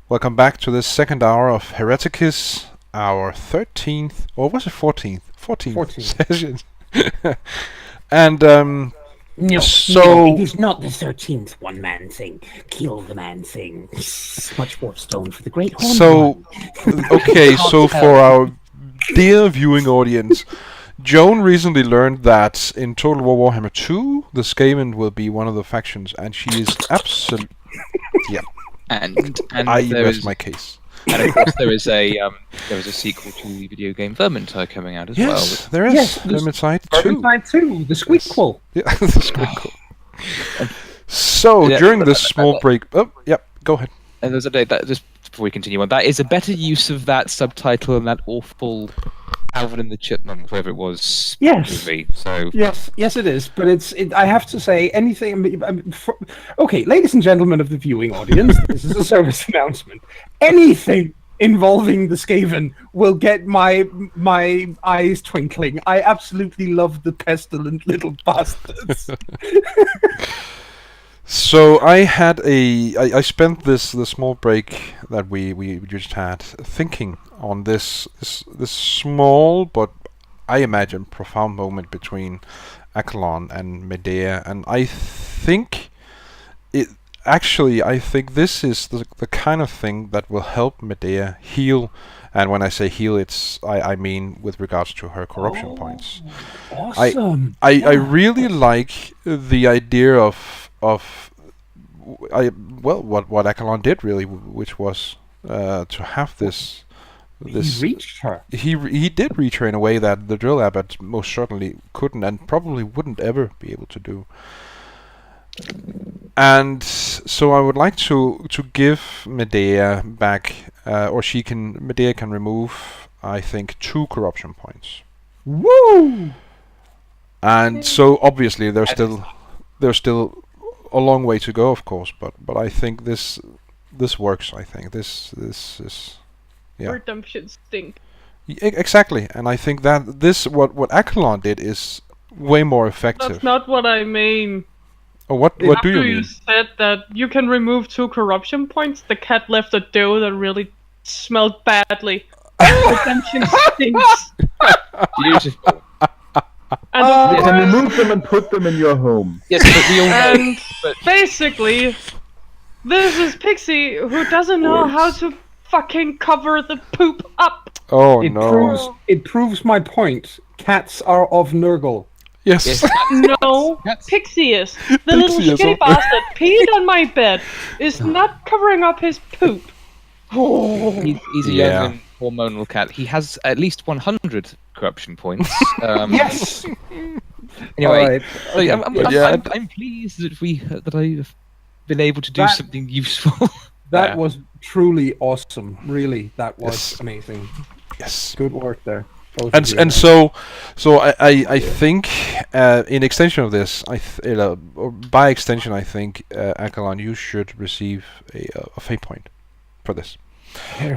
Welcome back to this second hour of Hereticus, our 13th, or was it 14th? 14th session. And No, so it is not the 13th one-man thing. Kill the man thing. Much more stone for the great horn. So, okay, so for our dear viewing audience, Joan recently learned that in Total War Warhammer 2, the Skaven will be one of the factions, and she is absolutely... yeah. And I there rest is, my case. and of course there is a sequel to the video game Vermintide coming out as well. Yes, there is. Yes, Vermintide 2. Vermintide 2, the squeakquel. Yeah, the squeakquel. So, Yeah, during this small break... Oh, yep, go ahead. And there's a day that just before we continue on, that is a better use of that subtitle and that awful Alvin and the Chipmunks, whatever it was. Yes. Movie. So Yes, it is. But I have to say, anything. Okay, ladies and gentlemen of the viewing audience, this is a service announcement. Anything involving the Skaven will get my eyes twinkling. I absolutely love the pestilent little bastards. So I spent this small break that we just had thinking on this small but I imagine profound moment between Akelon and Medea, and I think this is the kind of thing that will help Medea heal. And when I say heal, I mean with regards to her corruption points. Awesome. I really like the idea of what Akelon did really, which was to have this. He reached her. He did reach her in a way that the drill abbot most certainly couldn't and probably wouldn't ever be able to do. And so I would like to give Medea back, Medea can remove, I think, 2 corruption points. Woo! And so obviously there's still a long way to go, of course, but I think this works. I think this is. Yeah. Redemption stink. Exactly, and I think that what Akelon did is way more effective. That's not what I mean. Oh, what do you After mean? you said that you can remove 2 corruption points, the cat left a dough that really smelled badly. Redemption stinks. beautiful. And You can remove them and put them in your home. Yes, but we all know. and basically, this is Pixie who doesn't know how to fucking cover the poop up. Oh no! It proves my point. Cats are of Nurgle. Yes. Yes. No, That's- Pixie is. The little Pixie is shitty on- bastard peed on my bed is not covering up his poop. He's a Yeah. young and hormonal cat. He has at least 100 corruption points. Yes. Anyway, All right. so Okay. I'm pleased that I've been able to do That- something useful. That was truly awesome. Really, that was Yes. amazing. Yes. Good work there. Both And of you. and so I think in extension of this, or by extension, I think Akelon, you should receive a fate point for this.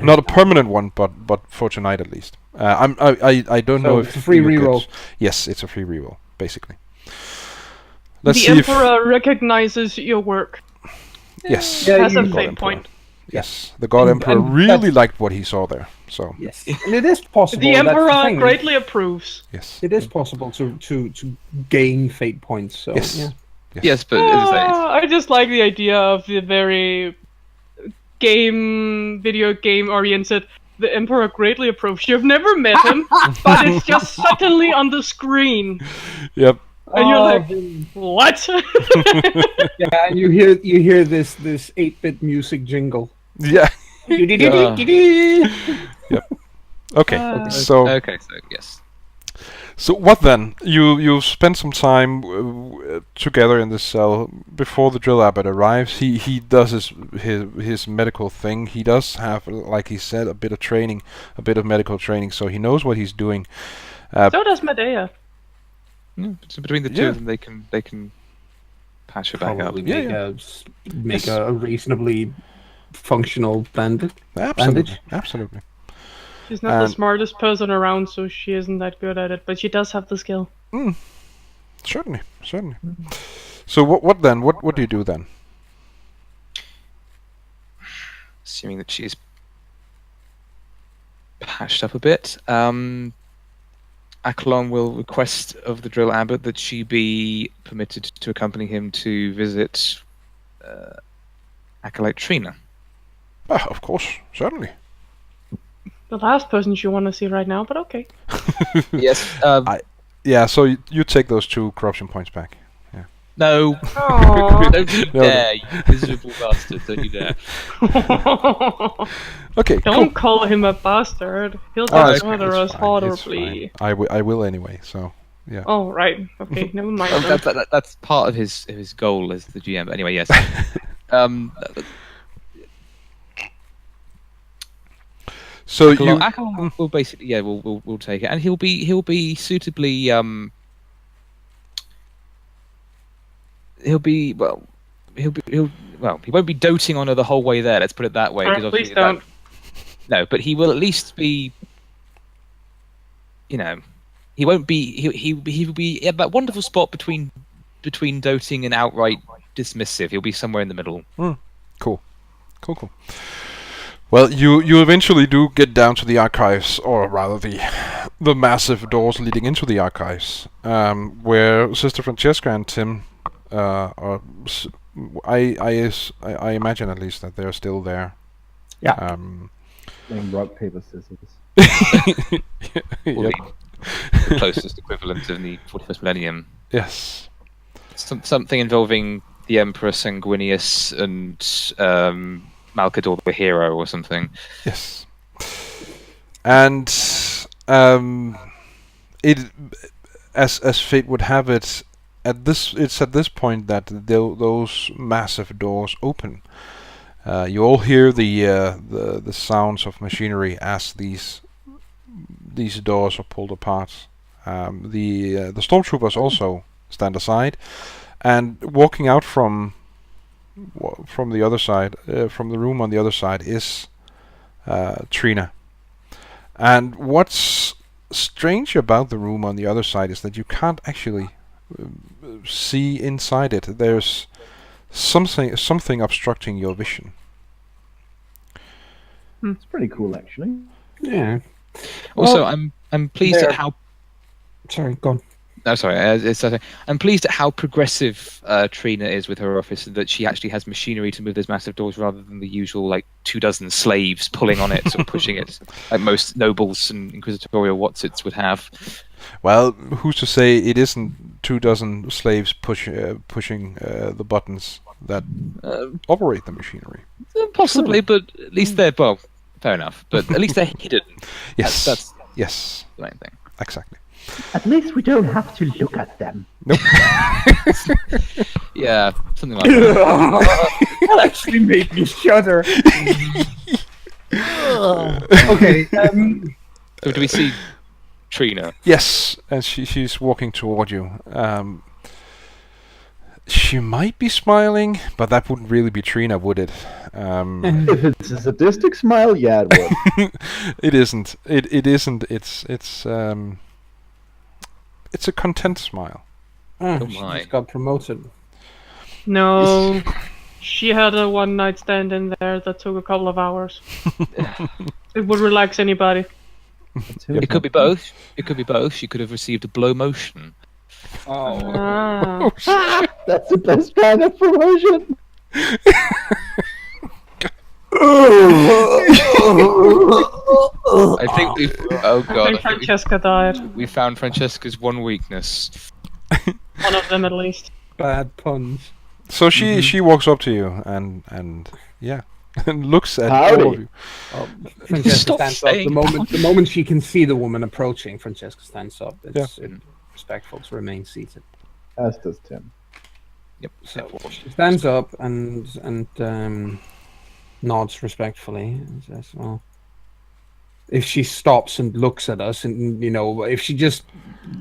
Not a permanent one, but for tonight at least. I don't know if it's a free you would reroll. get- Yes, it's a free reroll, basically. Let's The see if Emperor recognizes your work. yes, Yeah, Has a you- God fate Emperor. point. Yes, the God And- Emperor and really that's- liked what he saw there. So Yes, and it is possible. The that's Emperor thing. greatly approves. yes, It is possible to gain fate points. So Yes. yeah. Yes, but as I say, I just like the idea of the very video game oriented. The Emperor greatly approves. You've never met him, but it's just suddenly on the screen, yep. and you're like, Oh, "What?" yeah, and you hear this 8-bit music jingle. Yeah. Okay. So okay, so yes. So what then? You spend some time together in this cell before the drill abbot arrives. He does his medical thing. He does have, like he said, a bit of training, a bit of medical training, so he knows what he's doing. So does Medea. Yeah, so between the two Yeah. of them, they can patch her back up. Probably Yeah, make Yes. a reasonably functional bandage. Absolutely, absolutely. She's not the And- smartest person around, so she isn't that good at it, but she does have the skill. Certainly. So what then? What do you do then? assuming that she is patched up a bit, Akalon will request of the Drill Abbot that she be permitted to accompany him to visit Acolyte Trina. Of course, certainly. The last person you want to see right now, but okay. Yes. Yeah, so you take those 2 corruption points back. No. Aww. Don't you dare, you miserable bastard. Don't you dare. Okay, Don't cool. call him a bastard. He'll It's murder us fine, it's horribly. fine. I will anyway, so, yeah. Oh, right. Okay, never mind. then. That's part of his goal as the GM. But anyway, yes. So Akalon will basically, we'll take it, and he'll be suitably he won't be doting on her the whole way there. Let's put it that way. 'cause Oh, please obviously don't. No, but he will at least be. He won't be. He will be at that wonderful spot between doting and outright dismissive. He'll be somewhere in the middle. Cool. Well, you eventually do get down to the archives, or rather the massive doors leading into the archives, where Sister Francesca and Tim are. I imagine at least that they're still there. Yeah. Playing rock, paper, scissors. Or Yep. the closest equivalent of the 41st Millennium. Yes. Something involving the Emperor Sanguinius and Malkador the hero or something. Yes. And it, as fate would have it, it's at this point that those massive doors open. You all hear the sounds of machinery as these doors are pulled apart. The stormtroopers also stand aside, and walking out from the other side, from the room on the other side, is Trina. And what's strange about the room on the other side is that you can't actually see inside it. There's something obstructing your vision. It's pretty cool, actually. Yeah. Also, Well, I'm pleased there- at how. Sorry, go on. No, sorry. I'm pleased at how progressive Trina is with her office, and that she actually has machinery to move those massive doors rather than the usual 24 slaves pulling on it or pushing it, like most nobles and inquisitorial whatsits would have. Well, who's to say it isn't 24 slaves pushing the buttons that operate the machinery? Possibly, but at least they're fair enough. But at least they're hidden. Yes. That's Yes. the main thing. Exactly. At least we don't have to look at them. Nope. Yeah, something like that. That actually made me shudder. Okay. So do we see Trina? Yes, and she's walking toward you. She might be smiling, but that wouldn't really be Trina, would it? If it's a sadistic smile, yeah, it would. It isn't. It isn't. It's a content smile. Oh She my. just got promoted. No. She had a one-night stand in there that took a couple of hours. It would relax anybody. It could be both. It could be both. She could have received a blow motion. Oh. Ah. That's the best kind of promotion. I think we've. Oh I god. think Francesca died. We found Francesca's one weakness. One of them at least. Bad puns. So she walks up to you and yeah, and looks at Howdy. all of you. Francesca Stop stands up. saying The moment she can see the woman approaching, Francesca stands up. It's Yeah. respectful to remain seated. As does Tim. Yep. So she stands up and nods respectfully and says, "Well, if she stops and looks at us, and if she just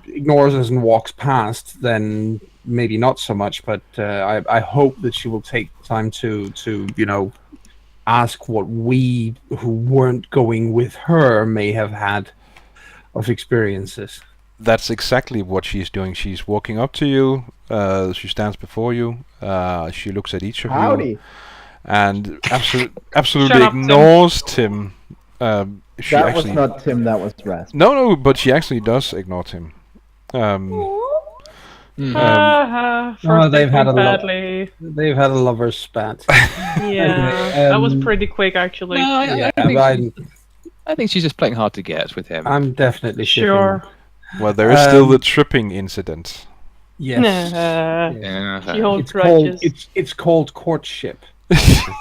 ignores us and walks past, then maybe not so much. But I hope that she will take time to ask what we who weren't going with her may have had of experiences." That's exactly what she's doing. She's walking up to you. She stands before you. She looks at each of you. Howdy. and absolutely Shut up, Tim. ignores Tim. She That actually was not Tim, that was Rasp. no, but she actually does ignore Tim. First they've had a badly. They've had a lover's spat. Yeah, that was pretty quick actually. No, Yeah, I think she's just playing hard to get with him. I'm definitely shipping Sure. them. Well, there is still the tripping incident. Yes. Yeah, She holds It's called grudges. it's called courtship.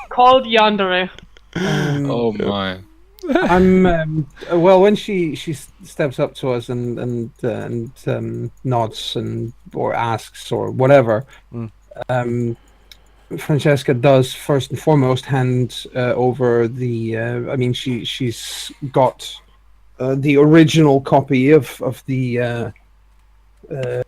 Called Yandere. Oh my. I'm well when she steps up to us and nods or asks or whatever. Francesca does first and foremost hand over the. I mean, she's got the original copy of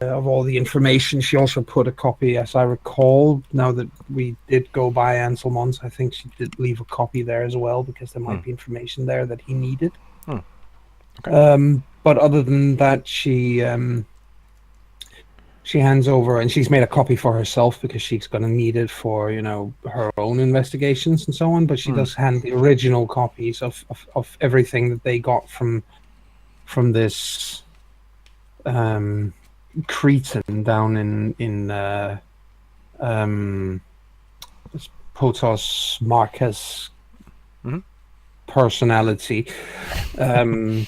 all the information. She also put a copy, as I recall, now that we did go by Anselmon's, I think she did leave a copy there as well, because there might be information there that he needed. Okay. But other than that, she hands over, and she's made a copy for herself because she's going to need it for, her own investigations and so on, but she does hand the original copies of everything that they got from this Cretan down in Potos Marquez personality. And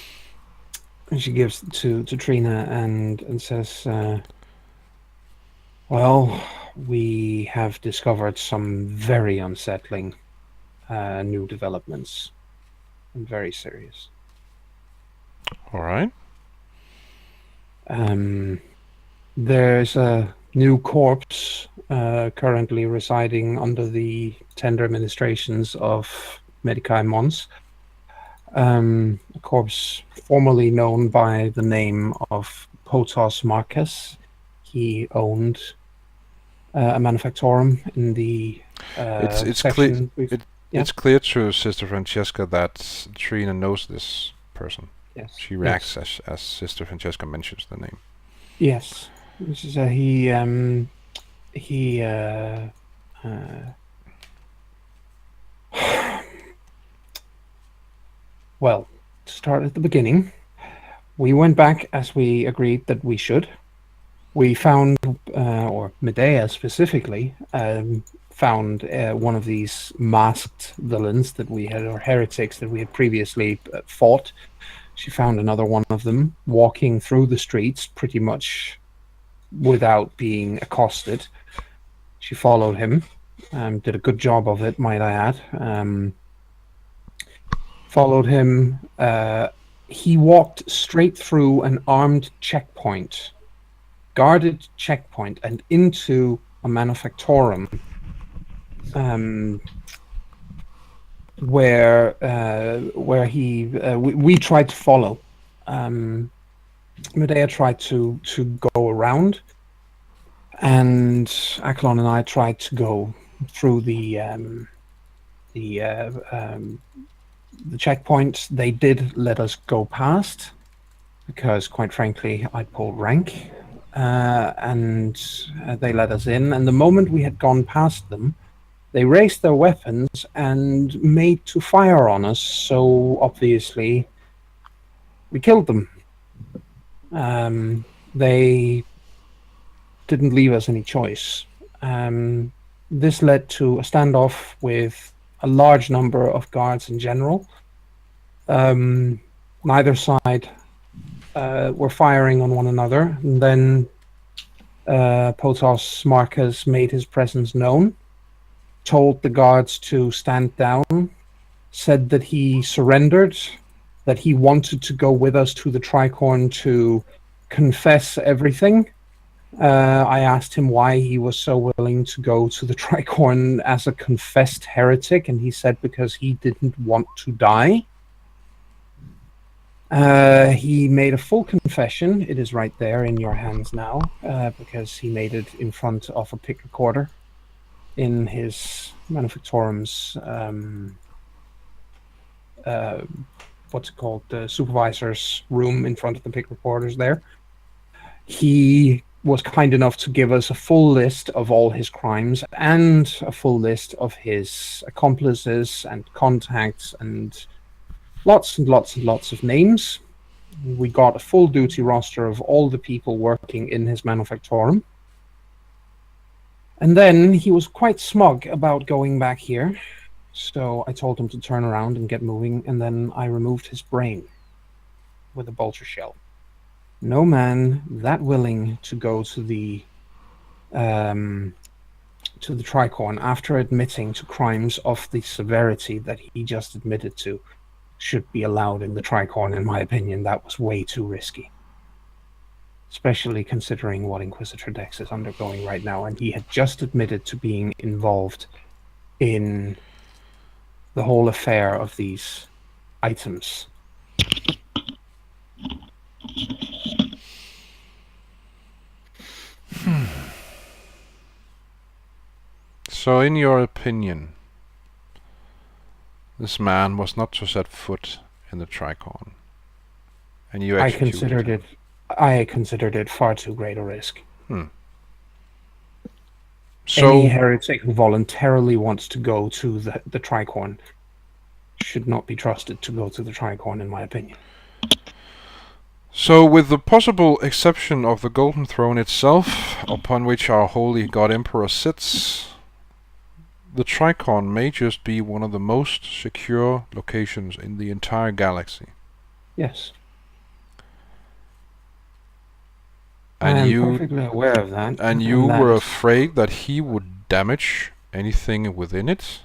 she gives it to Trina and says, well, we have discovered some very unsettling new developments, and very serious. All right. There's a new corpse currently residing under the tender administrations of Medicae Mons. A corpse formerly known by the name of Potos Marquez. He owned a manufactorum in the It's section. It's clear to Sister Francesca that Trina knows this person. Yes. She reacts as Sister Francesca mentions the name. Yes. This is well, to start at the beginning, we went back as we agreed that we should. We found, or Medea specifically, found one of these masked villains that we had, or heretics that we had previously fought. She found another one of them walking through the streets pretty much without being accosted. She followed him, did a good job of it, might I add. Followed him. He walked straight through an armed checkpoint, guarded checkpoint, and into a manufactorum, where we tried to follow. Medea tried to go around, and Aklon and I tried to go through the checkpoint. They did let us go past because, quite frankly, I'd pulled rank, and they let us in. And the moment we had gone past them, they raised their weapons and made to fire on us. So obviously, we killed them. They didn't leave us any choice. This led to a standoff with a large number of guards in general. Neither side were firing on one another. And then Potos Marquez made his presence known, told the guards to stand down, said that he surrendered, that he wanted to go with us to the Tricorn to confess everything. I asked him why he was so willing to go to the Tricorn as a confessed heretic, and he said because he didn't want to die. He made a full confession. It is right there in your hands now, because he made it in front of a pick recorder in his manufactorum's what's it called, the supervisor's room in front of the pick recorders there. He was kind enough to give us a full list of all his crimes and a full list of his accomplices and contacts and lots and lots and lots of names. We got a full duty roster of all the people working in his manufactorum. And then he was quite smug about going back here. So I told him to turn around and get moving, and then I removed his brain with a bolter shell. No man that willing to go to the Tricorn after admitting to crimes of the severity that he just admitted to should be allowed in the Tricorn, in my opinion. That was way too risky. Especially considering what Inquisitor Dex is undergoing right now, and he had just admitted to being involved in the whole affair of these items. So, in your opinion, this man was not to set foot in the Tricorn, and you executed I considered it far too great a risk. So, any heretic who voluntarily wants to go to the Tricorn should not be trusted to go to the Tricorn, in my opinion. So, with the possible exception of the Golden Throne itself, upon which our Holy God Emperor sits, the Tricorn may just be one of the most secure locations in the entire galaxy. Yes. And I am you perfectly aware of that. And you were afraid that he would damage anything within it?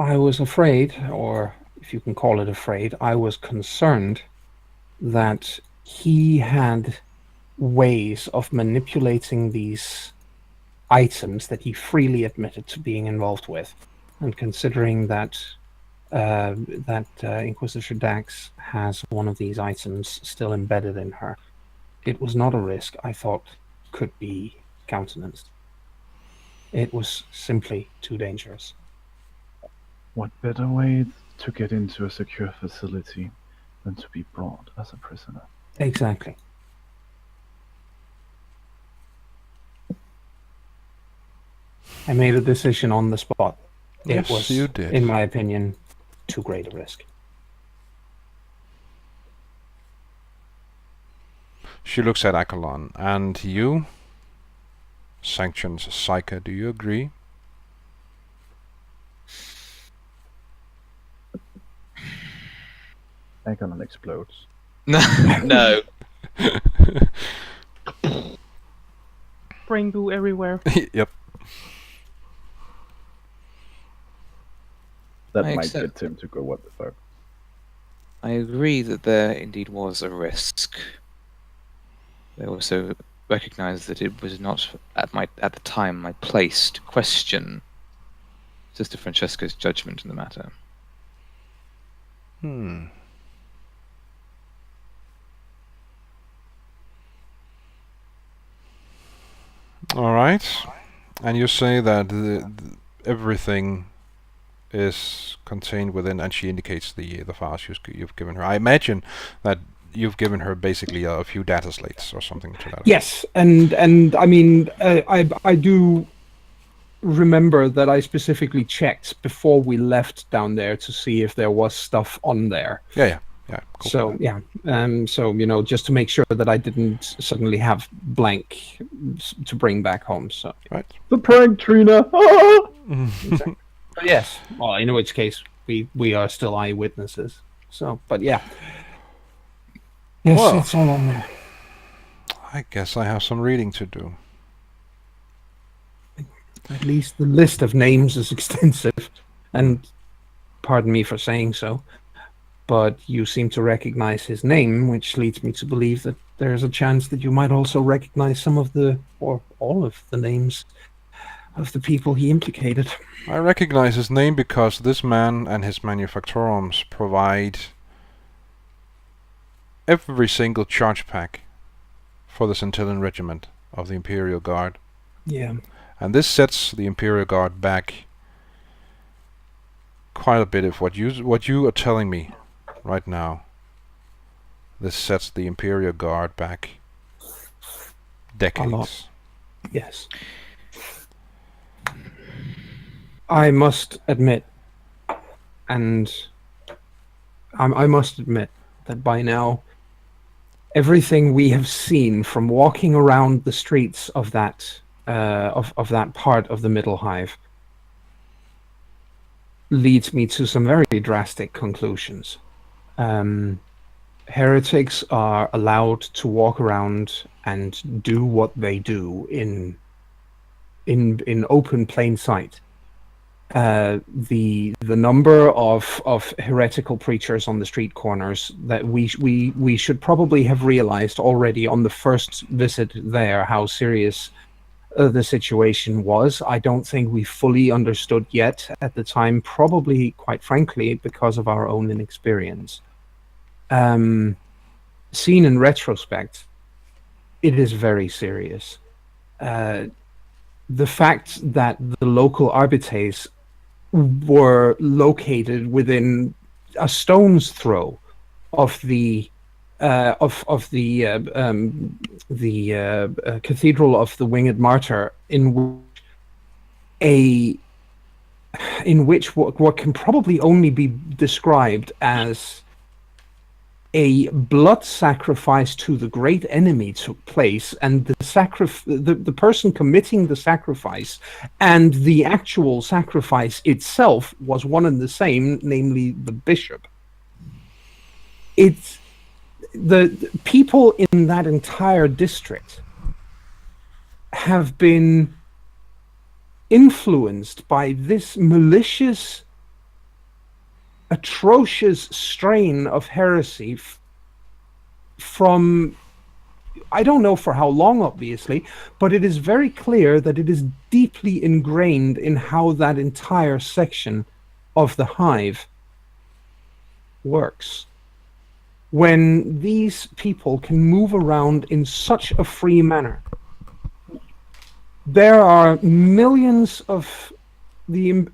I was afraid, or if you can call it afraid, I was concerned that he had ways of manipulating these items that he freely admitted to being involved with. And considering that Inquisitor Dax has one of these items still embedded in her, it was not a risk I thought could be countenanced. It was simply too dangerous. What better way to get into a secure facility than to be brought as a prisoner? Exactly. I made a decision on the spot. Yes, It was, you did. in my opinion, too great a risk. She looks at Akalon. And you? Sanctions Psyker, do you agree? Agalon explodes. No. Brain goo everywhere. Yep. That I might accept. get him to go, what the fuck. I agree that there indeed was a risk. I also recognize that it was not at the time my place to question Sister Francesca's judgment in the matter. All right. And you say that everything is contained within, and she indicates the files you've given her. I imagine that you've given her basically a few data slates or something to that effect. Yes, and I mean, I do remember that I specifically checked before we left down there to see if there was stuff on there. Yeah. Cool. So yeah, so just to make sure that I didn't suddenly have blank to bring back home. So Right. The prank, Trina! But yes, well, in which case we are still eyewitnesses. So, but yeah, yes, Well. it's all on there. I guess I have some reading to do. At least the list of names is extensive, and pardon me for saying so, but you seem to recognize his name, which leads me to believe that there's a chance that you might also recognize some of or all of the names of the people he implicated. I recognize his name because this man and his manufactorums provide every single charge pack for the Centillian Regiment of the Imperial Guard. Yeah. And this sets the Imperial Guard back quite a bit of what you are telling me right now. This sets the Imperial Guard back decades. Yes. I must admit, and I must admit that by now, everything we have seen from walking around the streets of that of that part of the Middle Hive leads me to some very drastic conclusions. Heretics are allowed to walk around and do what they do in open plain sight. The number of heretical preachers on the street corners that we should probably have realized already on the first visit there how serious the situation was. I don't think we fully understood yet at the time, probably quite frankly because of our own inexperience. Seen in retrospect, it is very serious. The fact that the local arbitres were located within a stone's throw of the Cathedral of the Winged Martyr, in which what can probably only be described as a blood sacrifice to the great enemy took place, and the person committing the sacrifice and the actual sacrifice itself was one and the same, namely the bishop. It's the people in that entire district have been influenced by this malicious, atrocious strain of heresy from, I don't know for how long, obviously, but it is very clear that it is deeply ingrained in how that entire section of the hive works. When these people can move around in such a free manner, there are millions of the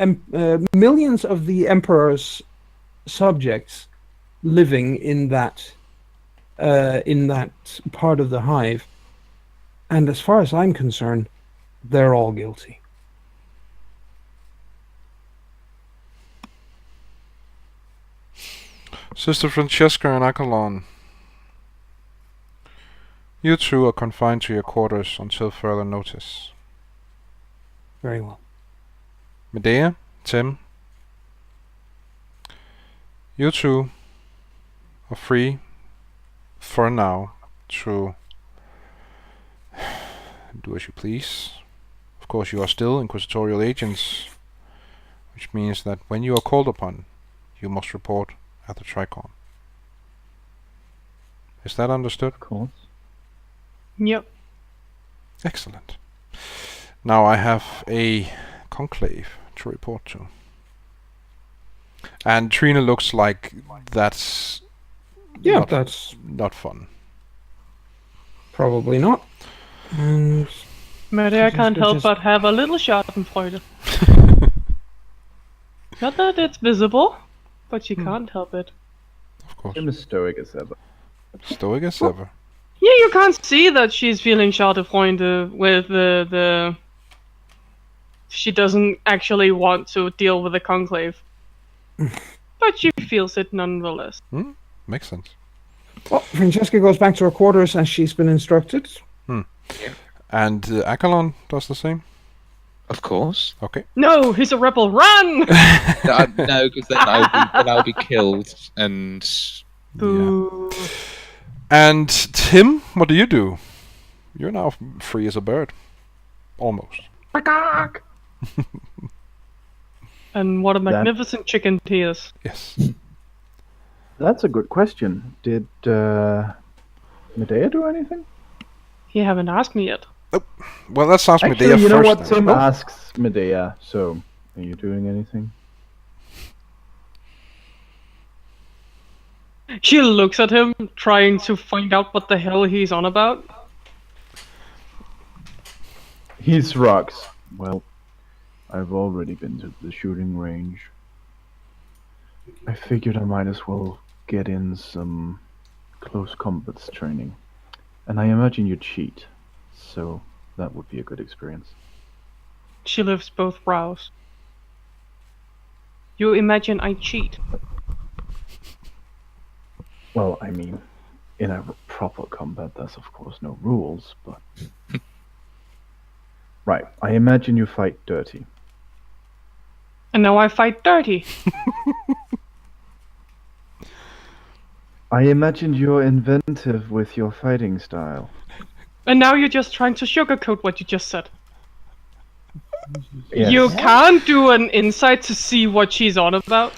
emperor's subjects living in that part of the hive, and as far as I'm concerned, they're all guilty. Sister Francesca and Akalon, you two are confined to your quarters until further notice. Very well. Medea, Tim, you two are free for now to do as you please. Of course, you are still inquisitorial agents, which means that when you are called upon, you must report at the Tricon. Is that understood? Of course. Yep. Excellent. Now I have a conclave to report to. And Trina looks like that's that's not fun. probably not. And Medea can't help but have a little schadenfreude. Not that it's visible, but she can't help it. Of course. I'm as stoic as ever. Stoic as ever. Yeah, you can't see that she's feeling schadenfreude with the... She doesn't actually want to deal with the conclave. But she feels it nonetheless. Makes sense. Well, Francesca goes back to her quarters as she's been instructed. And Akalon does the same? Of course. Okay. No, he's a rebel. Run! No, because then I'll be killed. And Boo. Yeah. And Tim, what do you do? You're now free as a bird. Almost. And what a magnificent chicken he is. Yes. That's a good question. Did Medea do anything? You haven't asked me yet. Well, let's ask Actually, Medea you know first. what? then. Tim asks Medea. So, are you doing anything? She looks at him, trying to find out what the hell he's on about. He's rocks. Well, I've already been to the shooting range. I figured I might as well get in some close combats training. And I imagine you cheat. So, That would be a good experience. She lifts both brows. You imagine I cheat? Well, I mean, in a proper combat, there's of course no rules, but... Right, I imagine you fight dirty. And now I fight dirty. I imagined you're inventive with your fighting style. And now you're just trying to sugarcoat what you just said. Yes. You can't do an insight to see what she's on about.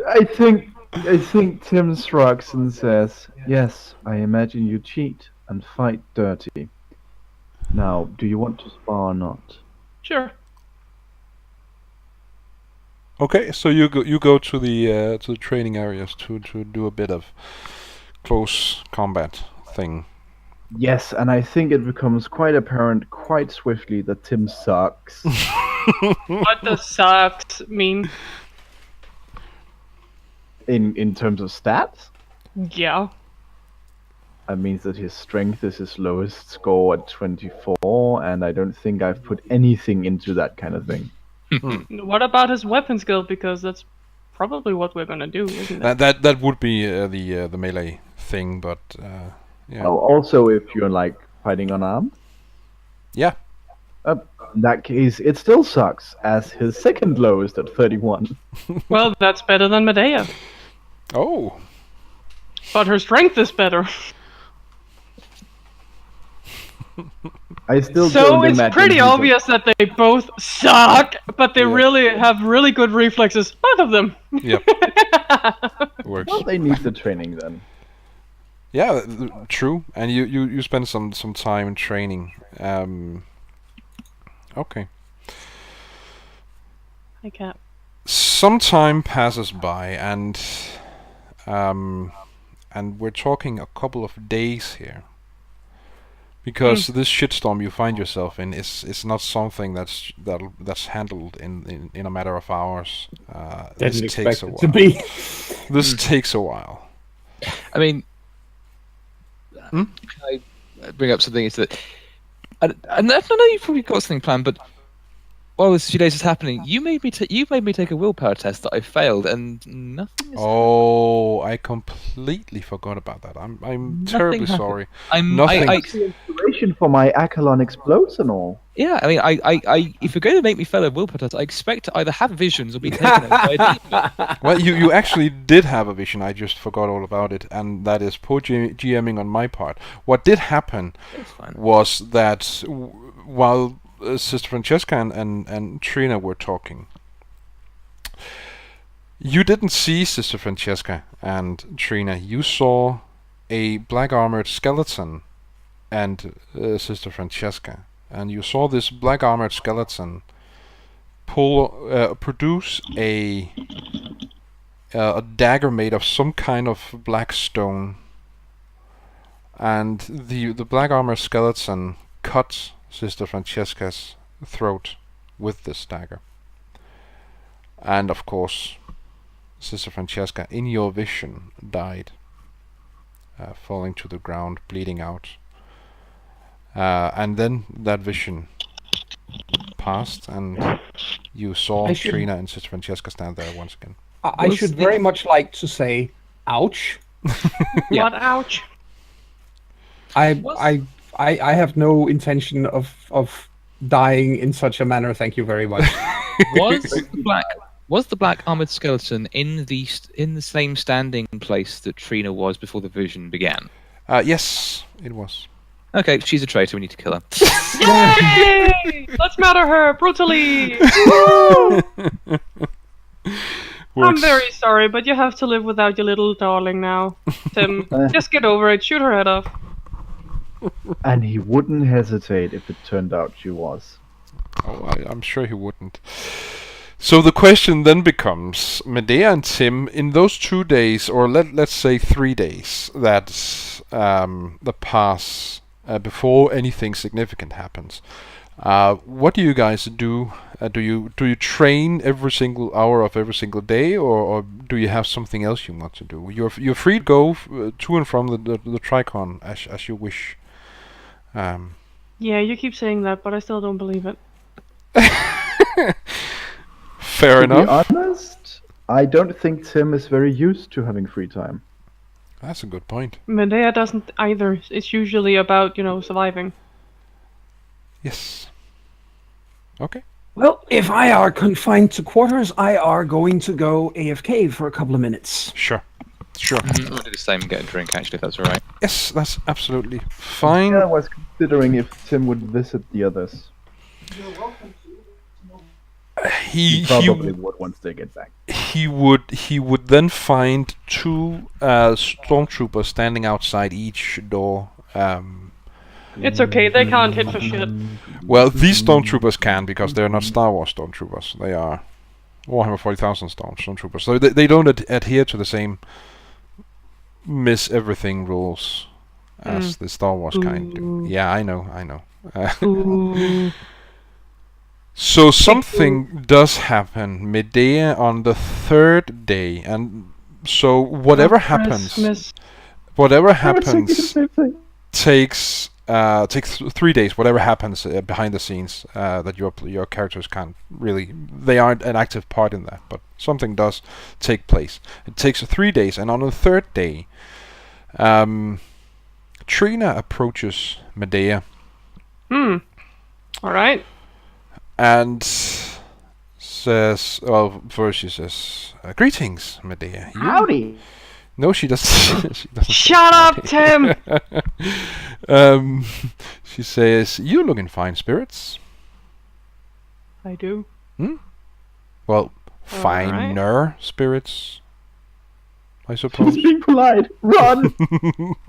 I think Tim shrugs and says, "Yes, I imagine you cheat and fight dirty. Now, do you want to spar or not?" Sure. Okay, so you go to the training areas to do a bit of close combat thing. Yes, and I think it becomes quite apparent quite swiftly that Tim sucks. What does sucks mean? In terms of stats, Yeah. that means that his strength is his lowest score at 24, and I don't think I've put anything into that kind of thing. What about his weapon skill? Because that's probably what we're gonna do, isn't it? That would be the melee thing, but yeah. Oh, also, if you're like fighting unarmed, Yeah. in that case, it still sucks, as his second lowest at 31. Well, that's better than Medea. Oh. But her strength is better. I still So don't it's imagine pretty he's a- obvious that they both suck, but they Yeah. really have really good reflexes, both of them. Yep. Works. Well, they need the training then. Yeah, true. And you spend some time training. Okay. I can't. Some time passes by, and we're talking a couple of days here. Because this shitstorm you find yourself in is not something that's handled in a matter of hours. This Didn't takes expect a it while. to be. This takes a while. I mean, can I bring up something? Is that I know you've probably got something planned, but while this few days is happening, you made me take a willpower test that I failed, and nothing. Oh, I completely forgot about that. I'm terribly happened. sorry. Nothing. Inspiration for my Achelon explodes and all. Yeah, I mean, I if you're going to make me fail a willpower test, I expect to either have visions or be taken over by a demon. Well, you actually did have a vision. I just forgot all about it, and that is poor GMing on my part. What did happen That's fine. was that while Sister Francesca and Trina were talking, you didn't see Sister Francesca and Trina. You saw a black armored skeleton and Sister Francesca, and you saw this black armored skeleton produce a dagger made of some kind of black stone, and the black armored skeleton cut Sister Francesca's throat with this dagger. And of course, Sister Francesca, in your vision, died, falling to the ground, bleeding out. And then that vision passed, and you saw Trina and Sister Francesca stand there once again. I should very much like to say, ouch. Yeah. What? Ouch. I have no intention of dying in such a manner. Thank you very much. Was the black armored skeleton in the same standing place that Trina was before the vision began? Yes, it was. Okay, she's a traitor. We need to kill her. Yay! Let's murder her brutally. I'm very sorry, but you have to live without your little darling now, Tim. Just get over it. Shoot her head off. And he wouldn't hesitate if it turned out she was. Oh, I'm sure he wouldn't. So the question then becomes, Medea and Tim, in those 2 days, or let's say 3 days, that pass before anything significant happens, what do you guys do? Do you train every single hour of every single day, or do you have something else you want to do? You're free to go to and from the Tricon as you wish. Yeah, you keep saying that, but I still don't believe it. Fair To enough. be honest, I don't think Tim is very used to having free time. That's a good point. Medea doesn't either. It's usually about, surviving. Yes. Okay. Well, if I are confined to quarters, I are going to go AFK for a couple of minutes. Sure. I'm gonna do the same and get a drink, actually, if that's alright. Yes, that's absolutely fine. Yeah, I was considering if Tim would visit the others. He Probably would once they get back. he would then find two stormtroopers standing outside each door. It's okay, they can't hit for shit. Well, these stormtroopers can, because they're not Star Wars stormtroopers. They are Warhammer 40,000 stormtroopers. So they don't adhere to the same miss everything rules as the Star Wars kind do. Yeah, I know. Ooh. So something does happen Medea on the third day, and so whatever happens takes 3 days. Whatever happens behind the scenes that your characters can't really, they aren't an active part in that, but something does take place. It takes 3 days, and on the third day, Trina approaches Medea. All right. And says, well, first she says, "Greetings, Medea." Howdy! No, she doesn't. She doesn't. Shut up, Tim. She says, "You look in fine spirits." I do. Well, Alright. finer spirits, I suppose. She's being polite. Run!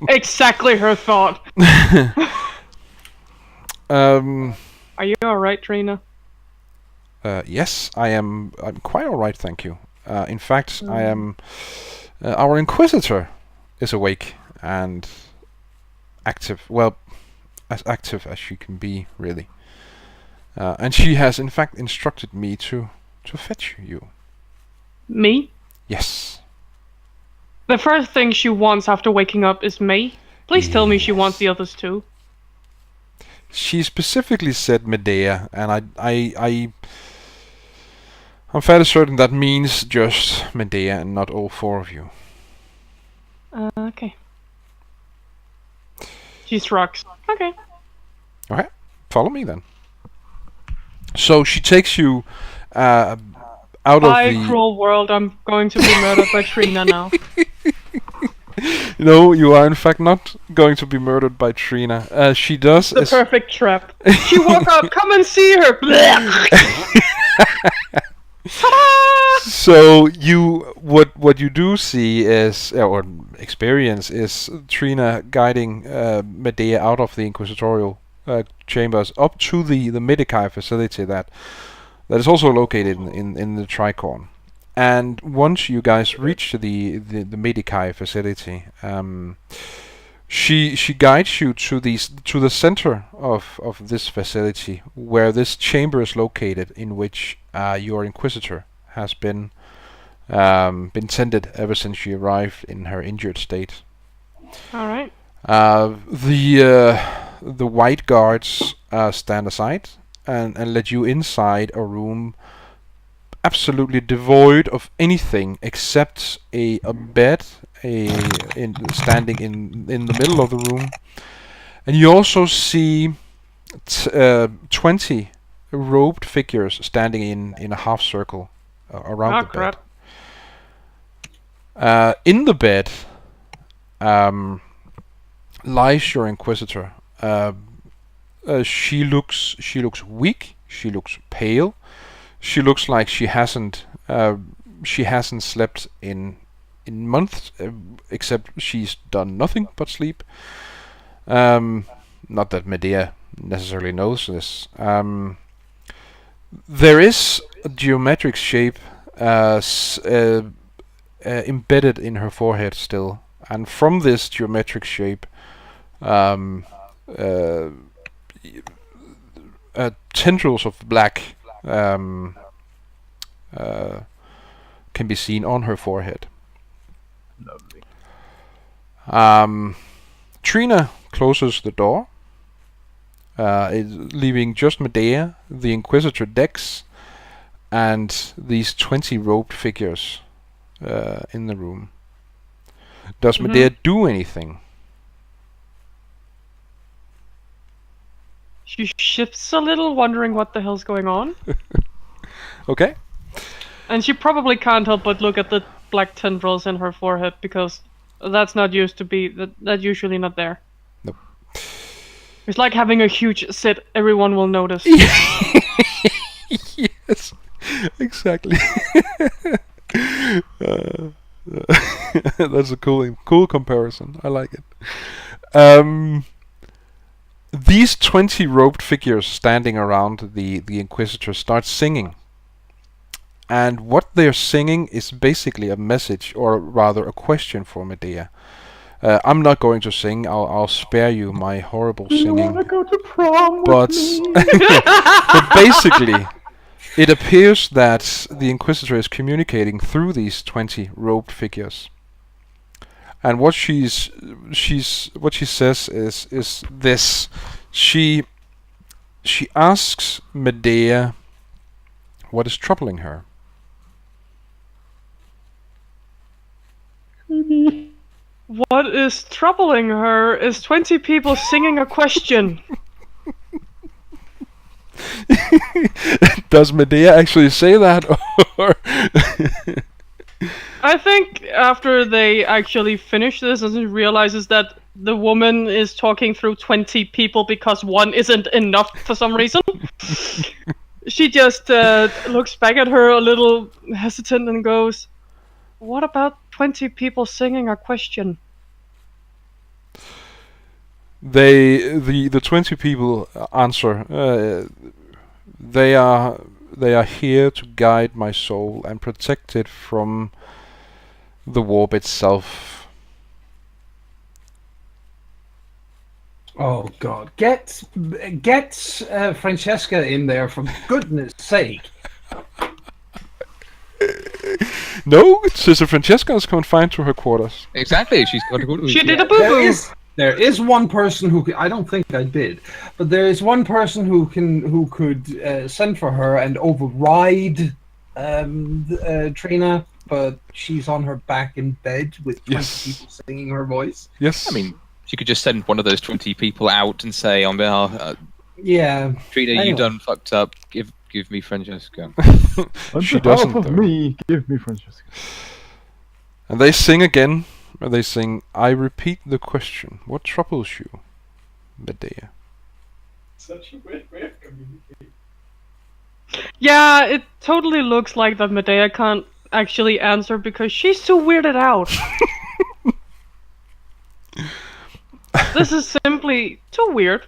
Exactly her thought. Are you alright, Trina? Yes, I'm quite all right, thank you. In fact, I am. Our Inquisitor is awake and active. Well, as active as she can be, really. And she has, in fact, instructed me to fetch you. Me? Yes. The first thing she wants after waking up is me. Please tell me she wants the others too. She specifically said Medea, and I'm fairly certain that means just Medea and not all four of you. Okay. She shrugs. Okay. Okay, follow me then. So she takes you out of Bye, the... cruel world. I'm going to be murdered by Trina now. No, you are in fact not going to be murdered by Trina. She does... The perfect trap. She woke up. Come and see her. So what you do see is, or experience, is Trina guiding Medea out of the inquisitorial chambers up to the Medicae facility that is also located in the Tricorn. And once you guys reach the Medicae facility, she guides you to the center of this facility, where this chamber is located, in which your Inquisitor has been tended ever since she arrived in her injured state. All right. The white guards stand aside and let you inside a room absolutely devoid of anything except a bed standing in the middle of the room, and you also see 20 robed figures standing in a half circle around the bed. Crap. In the bed lies your Inquisitor. She looks weak. She looks pale. She looks like she hasn't slept in months, except she's done nothing but sleep. Not that Medea necessarily knows this. There is a geometric shape embedded in her forehead still, and from this geometric shape, tendrils of black can be seen on her forehead. Lovely. Trina closes the door leaving just Medea, the Inquisitor Dex, and these 20 robed figures in the room. Does Medea do anything? She shifts a little, wondering what the hell's going on. Okay. And she probably can't help but look at the black tendrils in her forehead, because that's not used to be that's usually not there. Nope. It's like having a huge zit. Everyone will notice. Yes, exactly. That's a cool comparison. I like it. These 20 robed figures standing around the Inquisitor start singing. And what they're singing is basically a message, or rather a question for Medea. I'm not going to sing. I'll spare you my horrible singing. You wanna go to prom But with me? but basically, it appears that the Inquisitor is communicating through these 20 robed figures. And what she says is this. She asks Medea what is troubling her. What is troubling her is 20 people singing a question. Does Medea actually say that? Or I think after they actually finish this, and realizes that the woman is talking through 20 people because one isn't enough for some reason, she just looks back at her a little hesitant and goes, "What about 20 people singing a question?" the 20 people answer. They are here to guide my soul and protect it from the warp itself. Oh God! Get Francesca in there, for goodness sake. No, Sister Francesca is confined to her quarters. Exactly. She's got to go to. She did a boo-boo. There is one person who I don't think I did, but there is one person who could send for her and override Trina, but she's on her back in bed with 20 people singing her voice. Yes. I mean, she could just send one of those 20 people out and say, on behalf, yeah, Trina, anyway. you done fucked up. Give me Francesca. On She behalf doesn't, of though. me, give me Francesca. And they sing again. And they sing, I repeat the question. What troubles you, Medea? Such a weird way of communicating. Yeah, it totally looks like that Medea can't actually answer because she's too weirded out. This is simply too weird.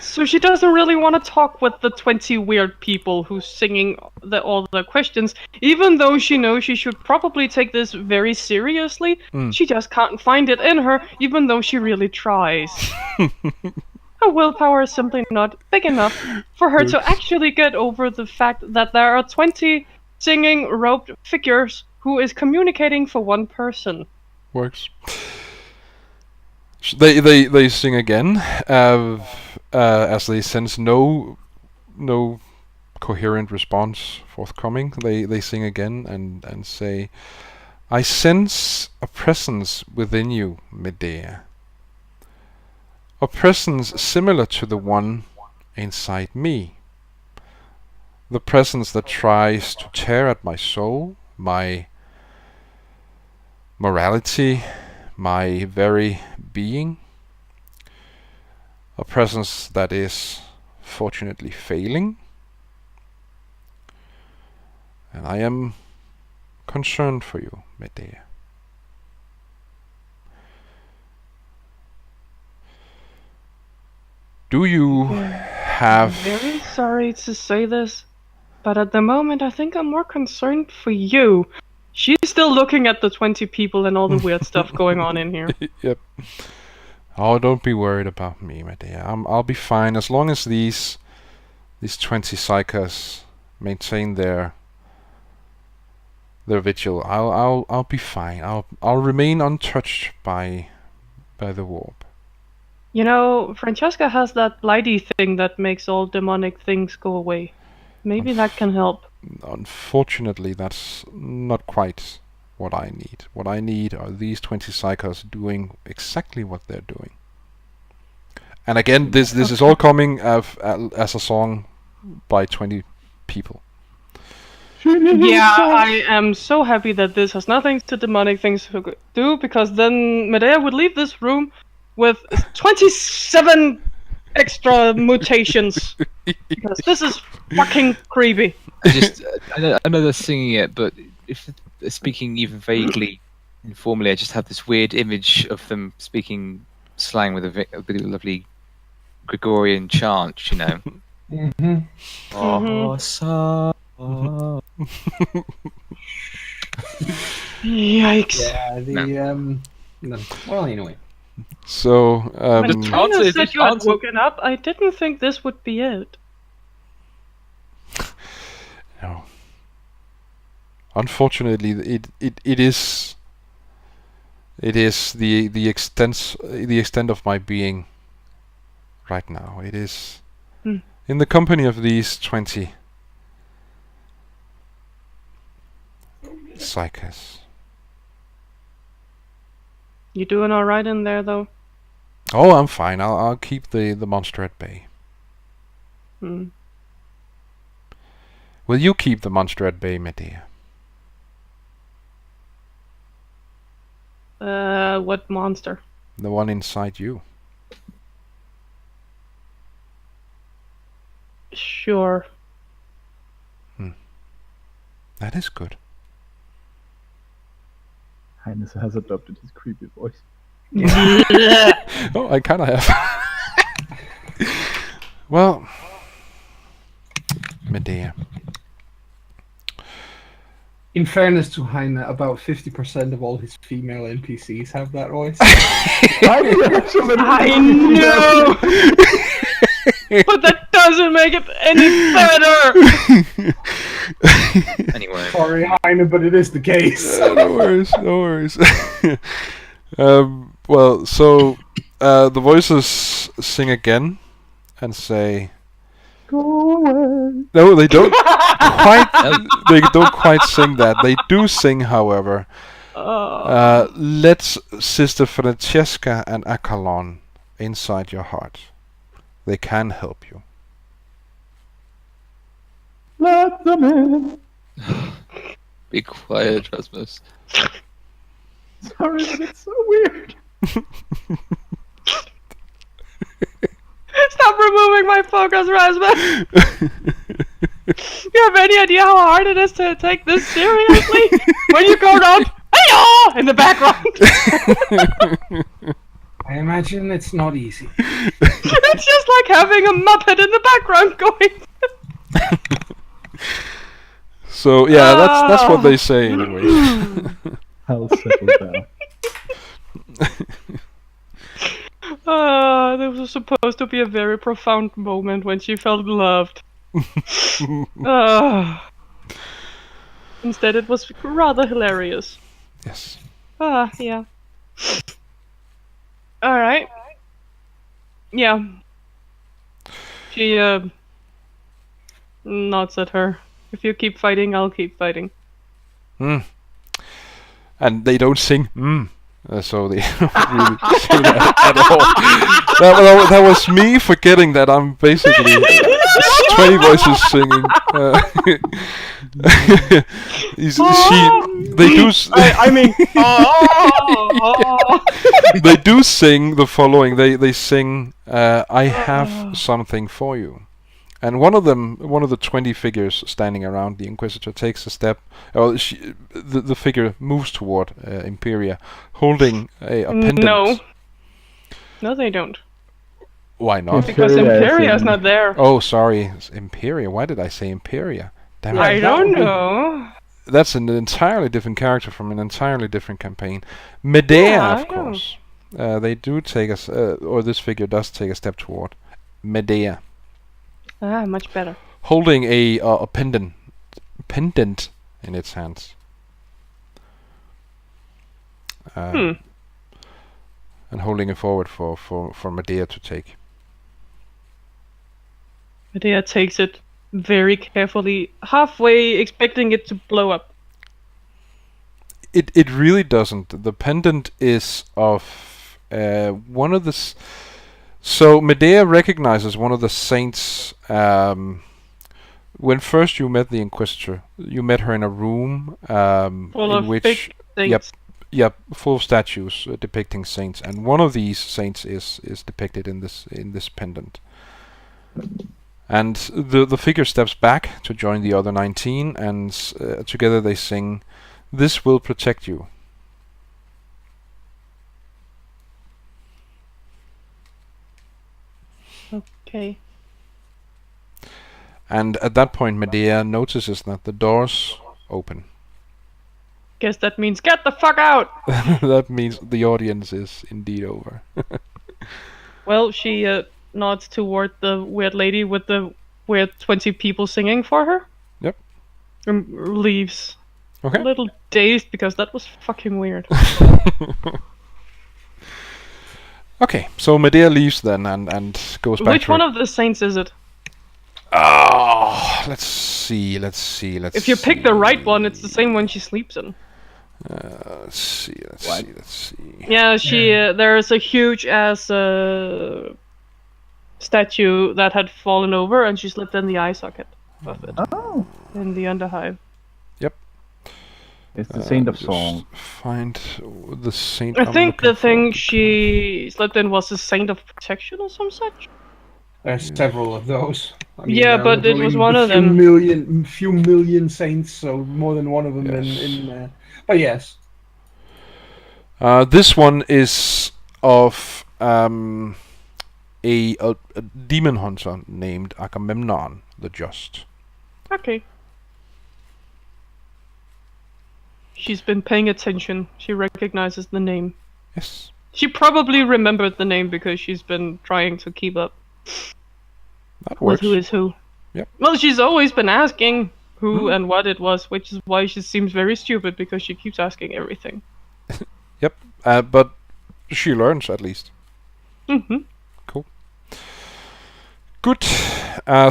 So she doesn't really want to talk with the 20 weird people who's singing all the questions, even though she knows she should probably take this very seriously. She just can't find it in her, even though she really tries. Her willpower is simply not big enough for her to actually get over the fact that there are 20 singing robed figures who is communicating for one person. Works. They sing again, as they sense no coherent response forthcoming. They sing again and say, I sense a presence within you, Medea. A presence similar to the one inside me. The presence that tries to tear at my soul, my morality, my very being. A presence that is fortunately failing. And I am concerned for you, Medea. Do you have... I'm very sorry to say this, but at the moment I think I'm more concerned for you. She's still looking at the 20 people and all the weird stuff going on in here. Yep. Oh, don't be worried about me, Medea. I'll be fine as long as these 20 psychers maintain their vigil. I'll be fine. I'll remain untouched by by the warp. You know, Francesca has that blighty thing that makes all demonic things go away. Maybe that can help. Unfortunately, that's not quite what I need. What I need are these 20 psychos doing exactly what they're doing. And again, this is all coming as a song by 20 people. Yeah, I am so happy that this has nothing to demonic things to do, because then Medea would leave this room with 27 extra mutations. Because this is fucking creepy. I know they're singing it, but if they're speaking even vaguely informally, I just have this weird image of them speaking slang with a really lovely Gregorian chant, you know. Yikes. Yeah, no. Well, anyway. So, When Tina said you had woken up, I didn't think this would be it. no. Unfortunately, it is the extent of my being right now. It is in the company of these 20 psychos. You doing alright in there, though? Oh, I'm fine. I'll keep the monster at bay. Will you keep the monster at bay, Medea? What monster? The one inside you. Sure. That is good. Highness has adopted his creepy voice. Oh, I kind of have. Well, Medea. In fairness to Heine, about 50% of all his female NPCs have that voice. I know! But that doesn't make it any better! Anyway. Sorry, Heine, but it is the case. No worries, no worries. Well, so the voices sing again and say, Go away. no, they don't quite. They don't quite sing that. They do sing, however. Let Sister Francesca and Akalon inside your heart. They can help you. Let them in. Be quiet, Rasmus. Sorry, but it's so weird. Stop removing my focus, Rasmus! You have any idea how hard it is to take this seriously? When you go down, hey-oh! In the background! I imagine it's not easy. It's just like having a Muppet in the background going. So yeah, that's what they say anyway. I'll settle down. This was supposed to be a very profound moment when she felt loved. Instead, it was rather hilarious. Yes. Yeah. Alright. Yeah. She, nods at her. If you keep fighting, I'll keep fighting. And they don't sing so they don't really say that at all. That was me forgetting that I'm basically 20 voices singing. They do sing the following. They sing, I have something for you. And one of the 20 figures standing around the Inquisitor takes a step. The figure moves toward Imperia, holding a pendant. No, they don't. Why not? Because Imperia is not there. Oh, sorry, it's Imperia. Why did I say Imperia? Damn it. I don't know. That's an entirely different character from an entirely different campaign. Medea, of course. They do take us, or this figure does take a step toward Medea. Much better. Holding a pendant in its hands. and holding it forward for Medea to take. Medea takes it very carefully, halfway expecting it to blow up. It really doesn't. The pendant is of one of the. So Medea recognizes one of the saints. When first you met the Inquisitor, you met her in a room Full in of which big things. Yep, full of statues depicting saints, and one of these saints is depicted in this pendant. And the figure steps back to join the other 19, and together they sing, "This will protect you." Okay. And at that point, Medea notices that the doors open. Guess that means get the fuck out! That means the audience is indeed over. Well, she nods toward the weird lady with the weird 20 people singing for her. Yep. And leaves. Okay. A little dazed because that was fucking weird. Okay, so Medea leaves then and goes back. Which one of the saints is it? Oh, let's see. If you pick the right one, it's the same one she sleeps in. Let's see. Yeah, she. There is a huge ass statue that had fallen over, and she slipped in the eye socket of it. Oh, In the underhive. it's the Saint of Just Song. Find the saint. I I'm think looking the thing for. she slipped in was a saint of protection or some such. There's several of those. I Yeah, there are but it literally was one a of few them. few million saints, so more than one of them Yes. but yes. This one is of a demon hunter named Agamemnon the Just. Okay. She's been paying attention. She recognizes the name. Yes. She probably remembered the name because she's been trying to keep up That with works. who is who. Yep. Well, she's always been asking who and what it was, which is why she seems very stupid because she keeps asking everything. Yep. But she learns at least. Mm-hmm. Cool. Good.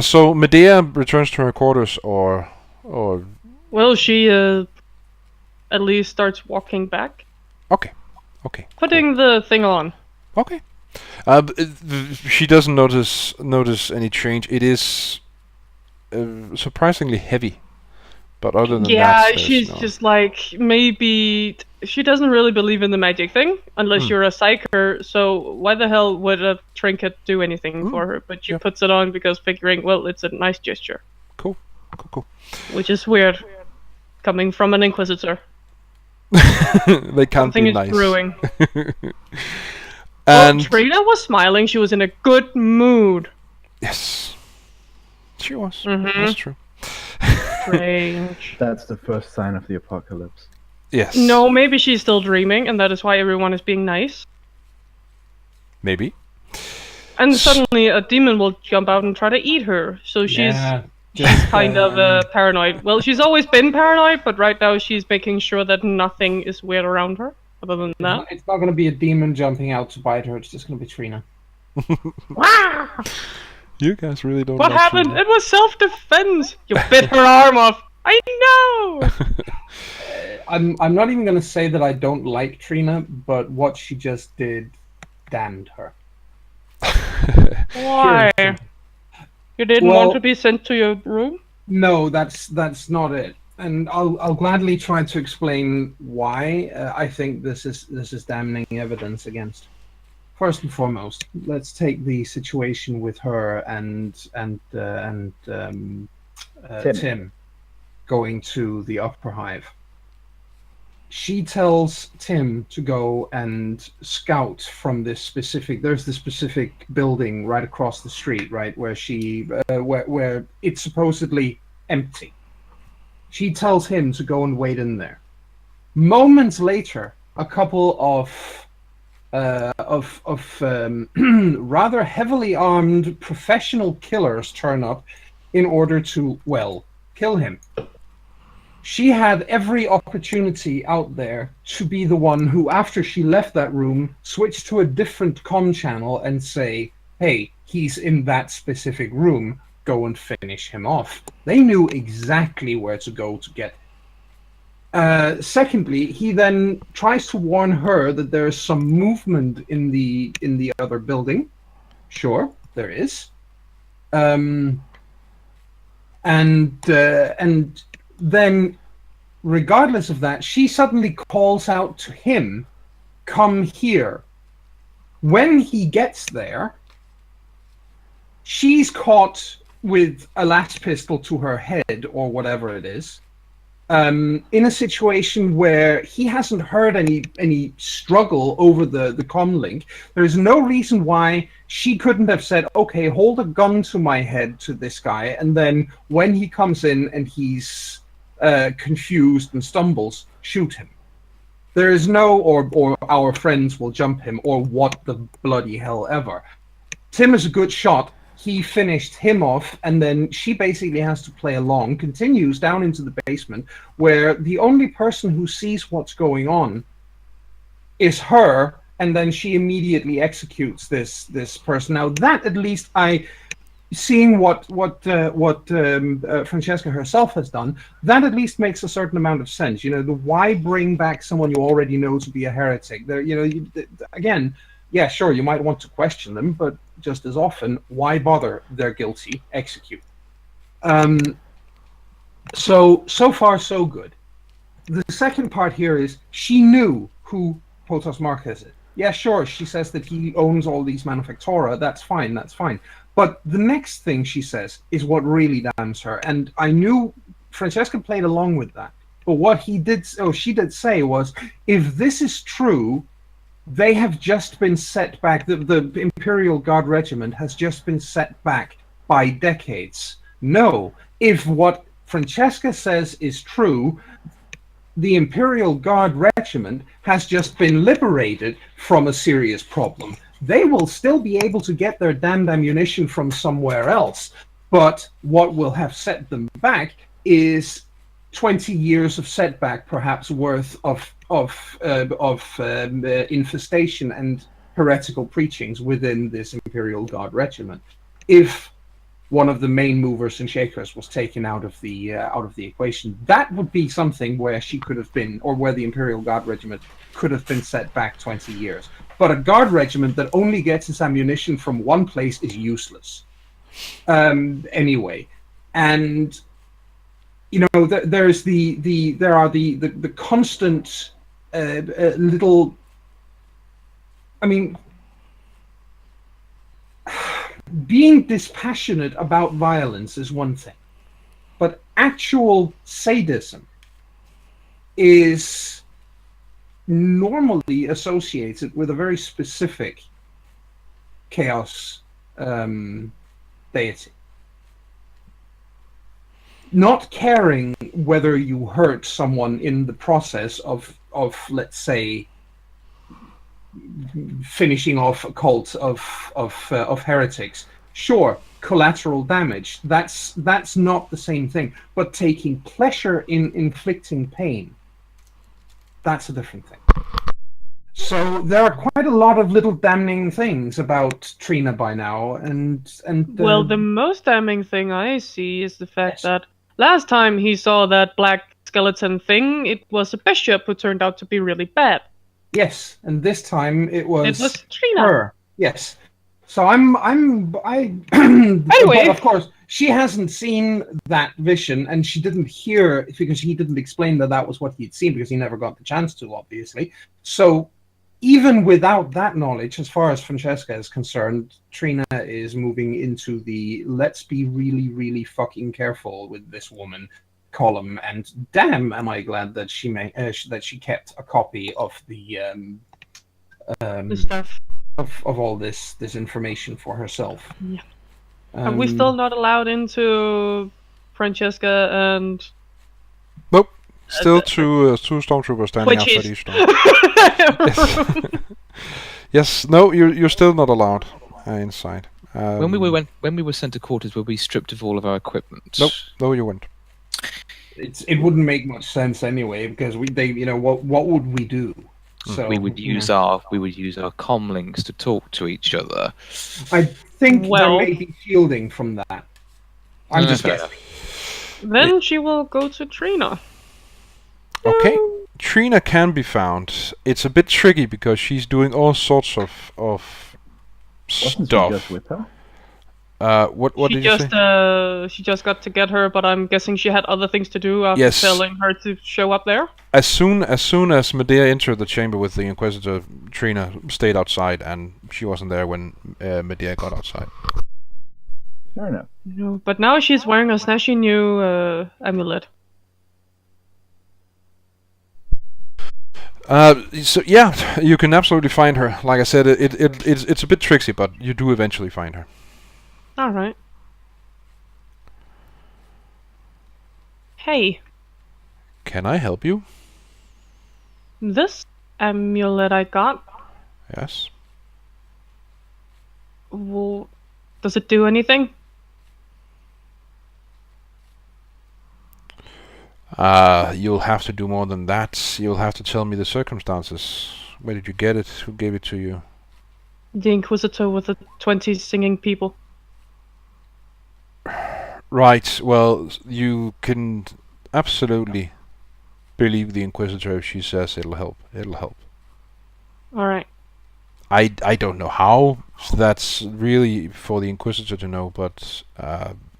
So Medea returns to her quarters, or Well, she at least starts walking back, okay. putting the thing on. Okay. She doesn't notice any change. It is surprisingly heavy, but other than that, Yeah, there's she's no- just like, maybe she doesn't really believe in the magic thing unless you're a psyker. So why the hell would a trinket do anything for her? But she puts it on because figuring, well, it's a nice gesture, Cool. which is weird coming from an inquisitor. They can't Something be is nice. brewing. And Trina was smiling. She was in a good mood. yes, she was. Mhm. That's true. Strange. That's the first sign of the apocalypse. Yes. No, maybe she's still dreaming, and that is why everyone is being nice. Maybe. And suddenly a demon will jump out and try to eat her. So she's Just kind of paranoid. Well, she's always been paranoid, but right now she's making sure that nothing is weird around her. Other than that, It's not going to be a demon jumping out to bite her. It's just going to be Trina. You guys really don't. What like happened? Trina. It was self-defense. You bit her arm off. I know. I'm not even going to say that I don't like Trina, but what she just did damned her. Why? You didn't Well- want to be sent to your room? No, that's not it. And I'll gladly try to explain why I think this is damning evidence against. First and foremost, let's take the situation with her and Tim going to the upper hive. She tells Tim to go and scout from this specific. There's this specific building right across the street, right, where she where it's supposedly empty. She tells him to go and wait in there. Moments later, a couple of rather heavily armed professional killers turn up in order to, well, kill him. She had every opportunity out there to be the one who, after she left that room, switched to a different comm channel and say, hey, he's in that specific room, go and finish him off. They knew exactly where to go to get him. Secondly, he then tries to warn her that there is some movement in the other building. Sure, there is. And then, regardless of that, she suddenly calls out to him, come here. When he gets there, she's caught with a las pistol to her head, or whatever it is, in a situation where he hasn't heard any struggle over the comm link. There's no reason why she couldn't have said, okay, hold a gun to my head to this guy, and then when he comes in and he's confused and stumbles, shoot him. There is no, or our friends will jump him, or what the bloody hell ever. Tim is a good shot. He finished him off, and then she basically has to play along, continues down into the basement, where the only person who sees what's going on is her, and then she immediately executes this person. Now that, at least, seeing what Francesca herself has done, that at least makes a certain amount of sense. You know, why bring back someone you already know to be a heretic? There, you know, again, yeah, sure, you might want to question them, but just as often, why bother? They're guilty, execute. So far, so good. The second part here is she knew who Potos Marquez is. Yeah, sure, she says that he owns all these manufactura. That's fine, that's fine. But the next thing she says is what really damns her. And I knew Francesca played along with that. But what she did say was, if this is true, they have just been set back. The Imperial Guard Regiment has just been set back by decades. No, if what Francesca says is true, the Imperial Guard Regiment has just been liberated from a serious problem. They will still be able to get their damned ammunition from somewhere else, but what will have set them back is 20 years of setback, perhaps, worth of infestation and heretical preachings within this Imperial Guard Regiment. If one of the main movers and shakers was taken out of the equation, that would be something where she could have been, or where the Imperial Guard Regiment could have been set back 20 years. But a guard regiment that only gets its ammunition from one place is useless. Anyway, and you know, there are the constant little. I mean, being dispassionate about violence is one thing, but actual sadism is normally associated with a very specific chaos deity. Not caring whether you hurt someone in the process of let's say, finishing off a cult of heretics. Sure, collateral damage. That's not the same thing. But taking pleasure in inflicting pain, that's a different thing. So there are quite a lot of little damning things about Trina by now, and well, the most damning thing I see is the fact that last time he saw that black skeleton thing, it was a bishop who turned out to be really bad. Yes, and this time it was Trina. Her. Yes. So anyway, but of course she hasn't seen that vision, and she didn't hear, because he didn't explain that was what he'd seen, because he never got the chance to, obviously. So even without that knowledge, as far as Francesca is concerned, Trina is moving into the let's be really, really fucking careful with this woman column. And damn, am I glad that she kept a copy of the stuff of all this information for herself. Yeah. Are we still not allowed into Francesca and? Nope. Still two stormtroopers standing outside each door. Yes. No, you're still not allowed inside. When we were sent to quarters, were we stripped of all of our equipment? Nope. No, you weren't. it wouldn't make much sense anyway, because what would we do? So we would use our comm links to talk to each other. I think there Well- may be shielding from that. I'm just fair guessing. Then she will go to Trina. Okay. Trina can be found. It's a bit tricky because she's doing all sorts of Wasn't she stuff. just with her? What She did you just say? she just got to get her, but I'm guessing she had other things to do after Yes. telling her to show up there. As soon as Medea entered the chamber with the Inquisitor, Trina stayed outside, and she wasn't there when Medea got outside. Fair enough. No, but now she's wearing a snazzy new amulet. So yeah, you can absolutely find her. Like I said, it's a bit tricksy, but you do eventually find her. All right. Hey, Can I help you? this amulet I got. Yes. Well, does it do anything? You'll have to do more than that. You'll have to tell me the circumstances. Where did you get it? Who gave it to you? The Inquisitor with the 20 singing people. Right. Well, you can absolutely believe the Inquisitor if she says it'll help. It'll help. All right. I don't know how. That's really for the Inquisitor to know, but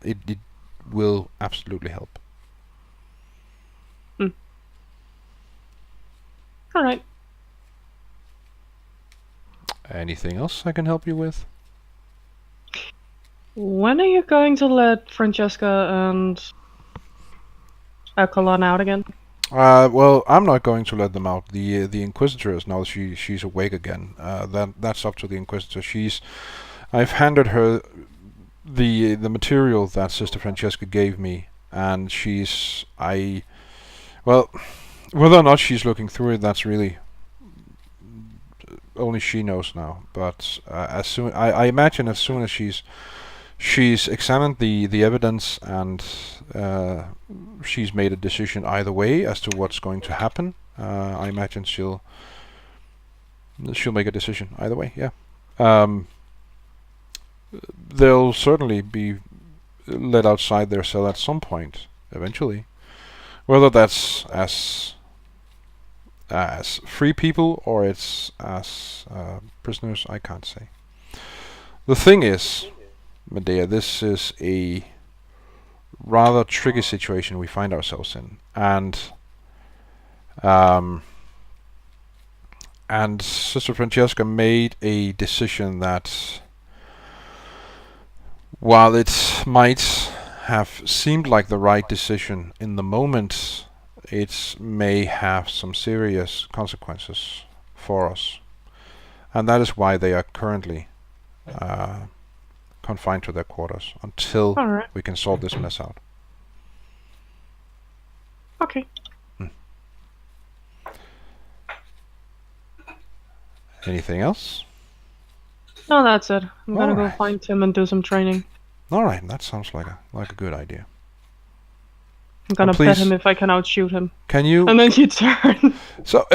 it will absolutely help. All right. Anything else I can help you with? When are you going to let Francesca and Akalon out again? Well, I'm not going to let them out. The Inquisitor is now she's awake again. That's up to the Inquisitor. I've handed her the material that Sister Francesca gave me, and well, whether or not she's looking through it, that's really only she knows now. But I imagine as soon as she's examined the evidence and she's made a decision either way as to what's going to happen. I imagine she'll make a decision either way. Yeah. They'll certainly be let outside their cell at some point eventually. Whether that's as free people or it's as prisoners, I can't say. The thing is, Medea, this is a rather tricky situation we find ourselves in, and Sister Francesca made a decision that, while it might have seemed like the right decision in the moment, it may have some serious consequences for us, and that is why they are currently confined to their quarters until All right. we can sort this mess out. Okay. Anything else? No, that's it. I'm gonna go Alright. find Tim and do some training. All right, that sounds like a good idea. I'm gonna please- bet him if I can outshoot him. Can you? And then you turn. So,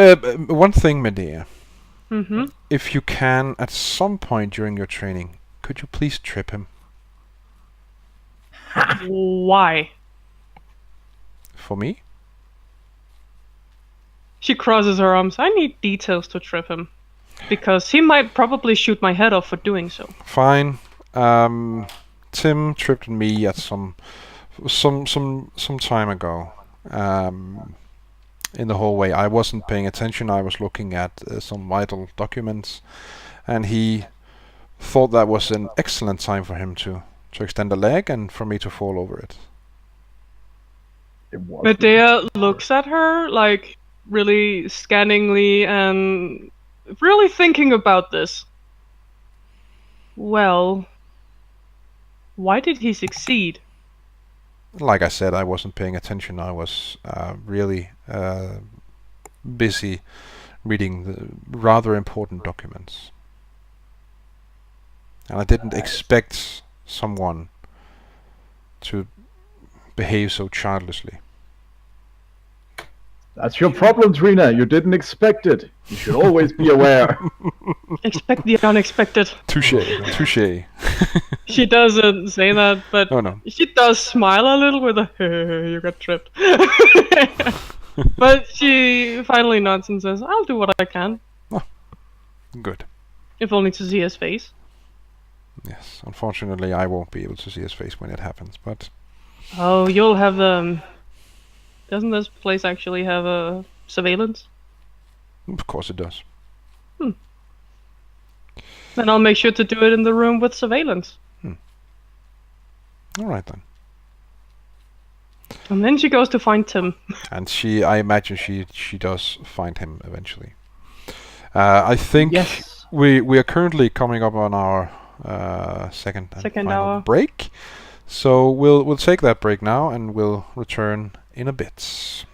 one thing, Medea, Mm-hmm. if you can, at some point during your training, could you please trip him Why? for me? She crosses her arms. I need details to trip him. Because he might probably shoot my head off for doing so. Fine. Tim tripped me at some time ago. In the hallway, I wasn't paying attention. I was looking at some vital documents, and he thought that was an excellent time for him to extend a leg and for me to fall over it. It was. Medea looks at her, like, really scanningly and really thinking about this. Well, why did he succeed? Like I said, I wasn't paying attention. I was really busy reading the rather important documents. And I didn't expect someone to behave so childishly. That's your problem, Trina. You didn't expect it. You should always be aware. Expect the unexpected. Touche. Touche. She doesn't say that, but Oh no. she does smile a little with a you got tripped. But she finally nods and says, I'll do what I can. Good. If only to see his face. Yes. Unfortunately, I won't be able to see his face when it happens, but Oh, you'll have doesn't this place actually have a surveillance? of course it does. Then I'll make sure to do it in the room with surveillance. All right then. And then she goes to find Tim. And I imagine she does find him eventually. I think Yes. we are currently coming up on our second and Second final hour. break. So we'll take that break now, and we'll return in a bit.